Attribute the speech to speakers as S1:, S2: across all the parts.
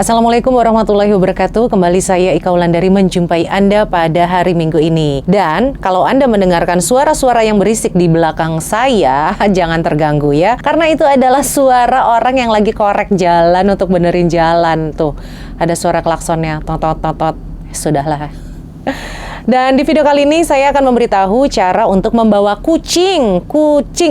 S1: Assalamualaikum warahmatullahi wabarakatuh. Kembali saya Ika Wulandari menjumpai Anda pada hari Minggu ini. Dan kalau Anda mendengarkan suara-suara yang berisik di belakang saya, jangan terganggu ya. Karena itu adalah suara orang yang lagi korek jalan untuk benerin jalan. Tuh, ada suara klaksonnya. Tot-tot-tot. Sudahlah. Dan di video kali ini saya akan memberitahu cara untuk membawa kucing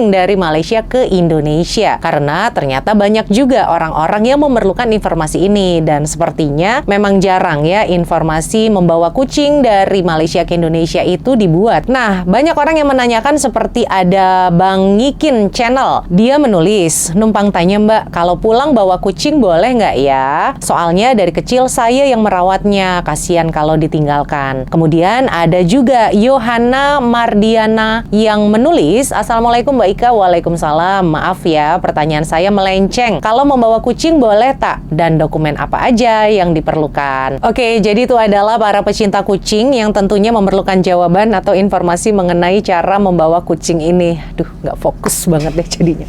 S1: dari Malaysia ke Indonesia. Karena ternyata banyak juga orang-orang yang memerlukan informasi ini. Dan sepertinya memang jarang ya informasi membawa kucing dari Malaysia ke Indonesia itu dibuat. Nah, banyak orang yang menanyakan seperti ada Bang Ngikin Channel. Dia menulis, numpang tanya Mbak, kalau pulang bawa kucing boleh nggak ya? Soalnya dari kecil saya yang merawatnya, kasihan kalau ditinggalkan. Kemudian ada juga Yohana Mardiana yang menulis, Assalamualaikum Mbak Ika, Waalaikumsalam. Maaf ya, pertanyaan saya melenceng. Kalau membawa kucing boleh tak? Dan dokumen apa aja yang diperlukan? Oke, jadi itu adalah para pecinta kucing yang tentunya memerlukan jawaban atau informasi mengenai cara membawa kucing ini. Aduh, nggak fokus banget deh jadinya.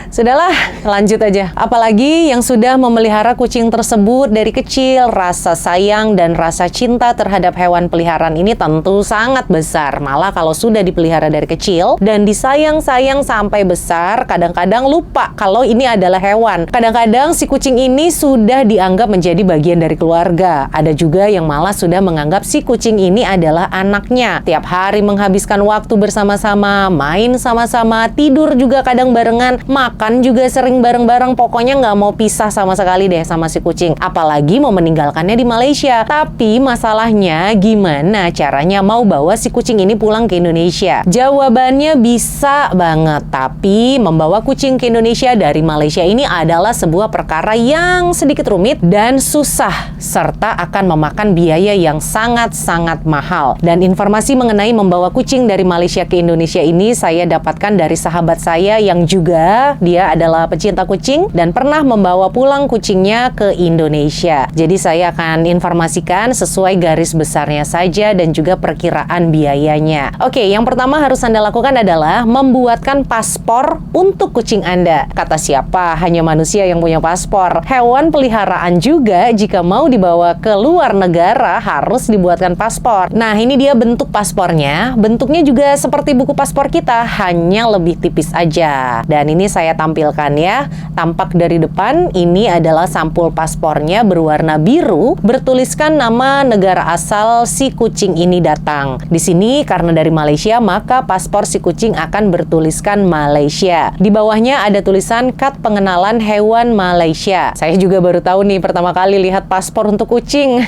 S1: Sudahlah, lanjut aja. Apalagi yang sudah memelihara kucing tersebut dari kecil, rasa sayang dan rasa cinta terhadap hewan peliharaan ini tentu sangat besar. Malah kalau sudah dipelihara dari kecil dan disayang-sayang sampai besar, kadang-kadang lupa kalau ini adalah hewan. Kadang-kadang si kucing ini sudah dianggap menjadi bagian dari keluarga. Ada juga yang malah sudah menganggap si kucing ini adalah anaknya. Tiap hari menghabiskan waktu bersama-sama, main sama-sama, tidur juga kadang barengan, makan juga sering bareng-bareng, pokoknya nggak mau pisah sama sekali deh sama si kucing. Apalagi mau meninggalkannya di Malaysia. Tapi masalahnya gimana caranya mau bawa si kucing ini pulang ke Indonesia? Jawabannya bisa banget. Tapi membawa kucing ke Indonesia dari Malaysia ini adalah sebuah perkara yang sedikit rumit dan susah, serta akan memakan biaya yang sangat-sangat mahal. Dan informasi mengenai membawa kucing dari Malaysia ke Indonesia ini saya dapatkan dari sahabat saya yang juga dia adalah pecinta kucing dan pernah membawa pulang kucingnya ke Indonesia. Jadi saya akan informasikan sesuai garis besarnya saja dan juga perkiraan biayanya. Oke, yang pertama harus Anda lakukan adalah membuatkan paspor untuk kucing Anda. Kata siapa? Hanya manusia yang punya paspor. Hewan peliharaan juga jika mau dibawa ke luar negara harus dibuatkan paspor. Nah, ini dia bentuk paspornya. Bentuknya juga seperti buku paspor kita, hanya lebih tipis aja. Dan ini saya tampilkan ya. Tampak dari depan, ini adalah sampul paspornya berwarna biru, bertuliskan nama negara asal si kucing ini datang. Di sini karena dari Malaysia, maka paspor si kucing akan bertuliskan Malaysia. Di bawahnya ada tulisan Kad Pengenalan Hewan Malaysia. Saya juga baru tahu nih pertama kali lihat paspor untuk kucing.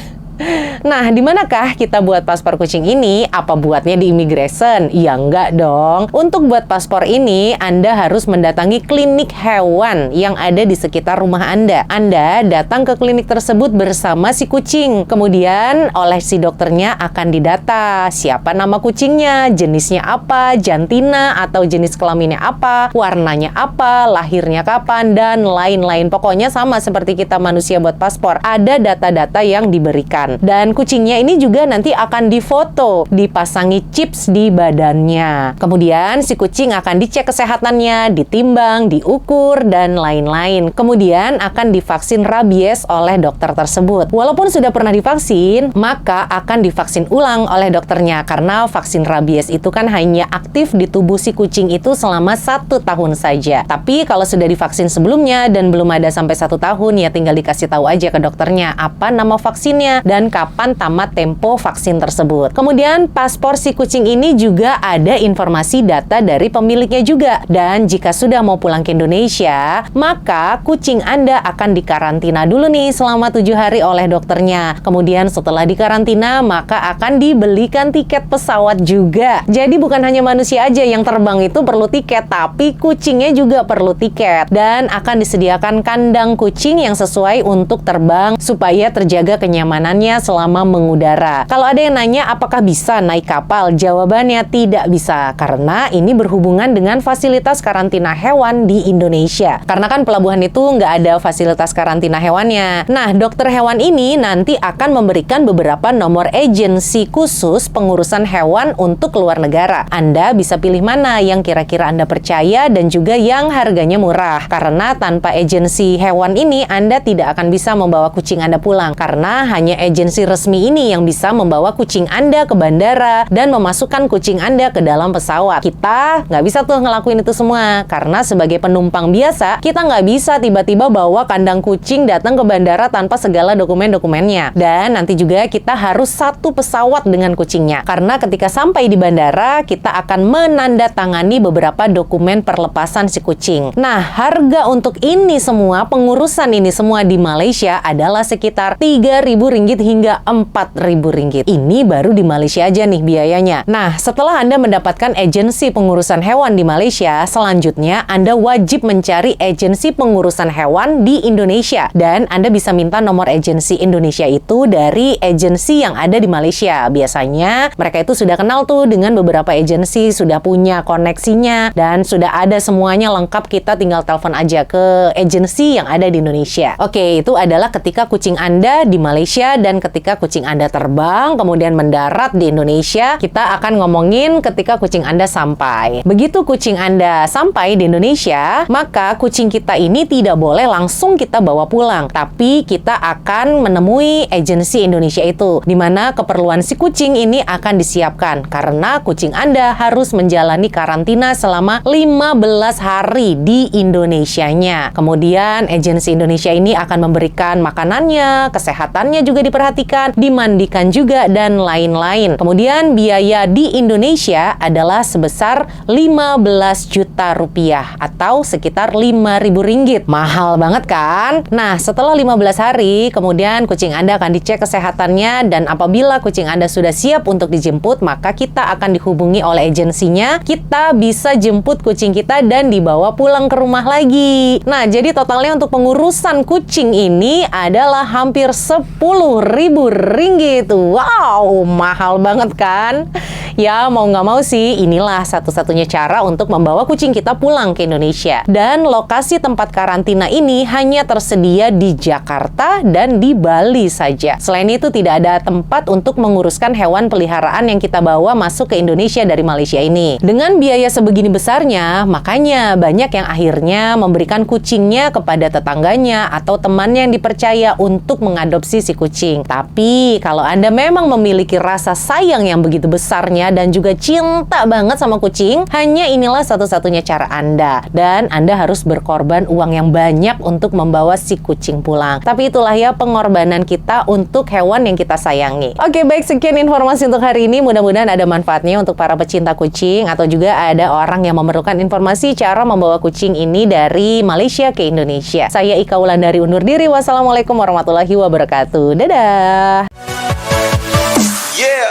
S1: Nah, di manakah kita buat paspor kucing ini? Apa buatnya di immigration? Ya enggak dong. Untuk buat paspor ini, Anda harus mendatangi klinik hewan yang ada di sekitar rumah Anda. Anda datang ke klinik tersebut bersama si kucing. Kemudian oleh si dokternya akan didata siapa nama kucingnya, jenisnya apa, jantina atau jenis kelaminnya apa, warnanya apa, lahirnya kapan, dan lain-lain. Pokoknya sama seperti kita manusia buat paspor. Ada data-data yang diberikan. Dan kucingnya ini juga nanti akan difoto, dipasangi chips di badannya. Kemudian si kucing akan dicek kesehatannya, ditimbang, diukur, dan lain-lain. Kemudian akan divaksin rabies oleh dokter tersebut. Walaupun sudah pernah divaksin, maka akan divaksin ulang oleh dokternya. Karena vaksin rabies itu kan hanya aktif di tubuh si kucing itu selama 1 tahun saja. Tapi kalau sudah divaksin sebelumnya dan belum ada sampai 1 tahun, ya tinggal dikasih tahu aja ke dokternya apa nama vaksinnya dan kapan tamat tempo vaksin tersebut. Kemudian paspor si kucing ini juga ada informasi data dari pemiliknya juga. Dan jika sudah mau pulang ke Indonesia, maka kucing Anda akan dikarantina dulu nih selama 7 hari oleh dokternya. Kemudian setelah dikarantina, maka akan dibelikan tiket pesawat juga. Jadi bukan hanya manusia aja yang terbang itu perlu tiket, tapi kucingnya juga perlu tiket. Dan akan disediakan kandang kucing yang sesuai untuk terbang supaya terjaga kenyamanannya kucingnya selama mengudara. Kalau ada yang nanya apakah bisa naik kapal, jawabannya tidak bisa, karena ini berhubungan dengan fasilitas karantina hewan di Indonesia. Karena kan pelabuhan itu nggak ada fasilitas karantina hewannya. Nah, dokter hewan ini nanti akan memberikan beberapa nomor agensi khusus pengurusan hewan untuk keluar negara. Anda bisa pilih mana yang kira-kira Anda percaya dan juga yang harganya murah. Karena tanpa agensi hewan ini, Anda tidak akan bisa membawa kucing Anda pulang. Karena hanya agensi resmi ini yang bisa membawa kucing Anda ke bandara dan memasukkan kucing Anda ke dalam pesawat. Kita nggak bisa tuh ngelakuin itu semua. Karena sebagai penumpang biasa, kita nggak bisa tiba-tiba bawa kandang kucing datang ke bandara tanpa segala dokumen-dokumennya. Dan nanti juga kita harus satu pesawat dengan kucingnya. Karena ketika sampai di bandara, kita akan menandatangani beberapa dokumen perlepasan si kucing. Nah, harga untuk ini semua, pengurusan ini semua di Malaysia adalah sekitar Rp3.000 hingga Rp4.000. Ini baru di Malaysia aja nih biayanya. Nah, setelah Anda mendapatkan agensi pengurusan hewan di Malaysia, selanjutnya Anda wajib mencari agensi pengurusan hewan di Indonesia. Dan Anda bisa minta nomor agensi Indonesia itu dari agensi yang ada di Malaysia. Biasanya mereka itu sudah kenal tuh dengan beberapa agensi, sudah punya koneksinya, dan sudah ada semuanya lengkap. Kita tinggal telepon aja ke agensi yang ada di Indonesia. Oke, itu adalah ketika kucing Anda di Malaysia dan ketika kucing Anda terbang kemudian mendarat di Indonesia. Kita akan ngomongin ketika kucing Anda sampai. Begitu kucing Anda sampai di Indonesia, maka kucing kita ini tidak boleh langsung kita bawa pulang, tapi kita akan menemui agensi Indonesia itu, di mana keperluan si kucing ini akan disiapkan karena kucing Anda harus menjalani karantina selama 15 hari di Indonesianya. Kemudian agensi Indonesia ini akan memberikan makanannya, kesehatannya juga diperhatikan, dimandikan juga, dan lain-lain. Kemudian biaya di Indonesia adalah sebesar 15 juta rupiah atau sekitar Rp5.000. Mahal banget kan? Nah, setelah 15 hari, kemudian kucing Anda akan dicek kesehatannya, dan apabila kucing Anda sudah siap untuk dijemput, maka kita akan dihubungi oleh agensinya. Kita bisa jemput kucing kita dan dibawa pulang ke rumah lagi. Nah, jadi totalnya untuk pengurusan kucing ini adalah hampir Rp10.000. Wow, mahal banget kan? Ya, mau nggak mau sih, inilah satu-satunya cara untuk membawa kucing kita pulang ke Indonesia. Dan lokasi tempat karantina ini hanya tersedia di Jakarta dan di Bali saja. Selain itu, tidak ada tempat untuk menguruskan hewan peliharaan yang kita bawa masuk ke Indonesia dari Malaysia ini. Dengan biaya sebegini besarnya, makanya banyak yang akhirnya memberikan kucingnya kepada tetangganya atau temannya yang dipercaya untuk mengadopsi si kucing. Tapi, kalau Anda memang memiliki rasa sayang yang begitu besarnya dan juga cinta banget sama kucing, hanya inilah satu-satunya cara Anda. Dan Anda harus berkorban uang yang banyak untuk membawa si kucing pulang. Tapi itulah ya pengorbanan kita untuk hewan yang kita sayangi. Oke, baik, sekian informasi untuk hari ini. Mudah-mudahan ada manfaatnya untuk para pecinta kucing atau juga ada orang yang memerlukan informasi cara membawa kucing ini dari Malaysia ke Indonesia. Saya Ika Wulandari undur diri. Wassalamualaikum warahmatullahi wabarakatuh. Dadah!